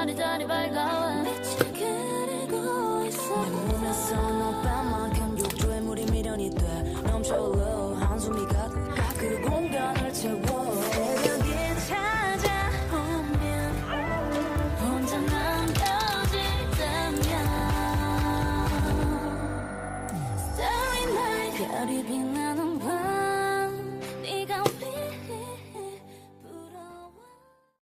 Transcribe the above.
자리자리 밝아와 빛을 그리고 있어 내 몸에서 너만큼 욕조에 물이 미련이 돼 넘쳐 흘러 한숨이 가득 그 공간을 채워 새벽이 찾아오면 혼자 남겨지다면 Starry night 별이 빛나는 밤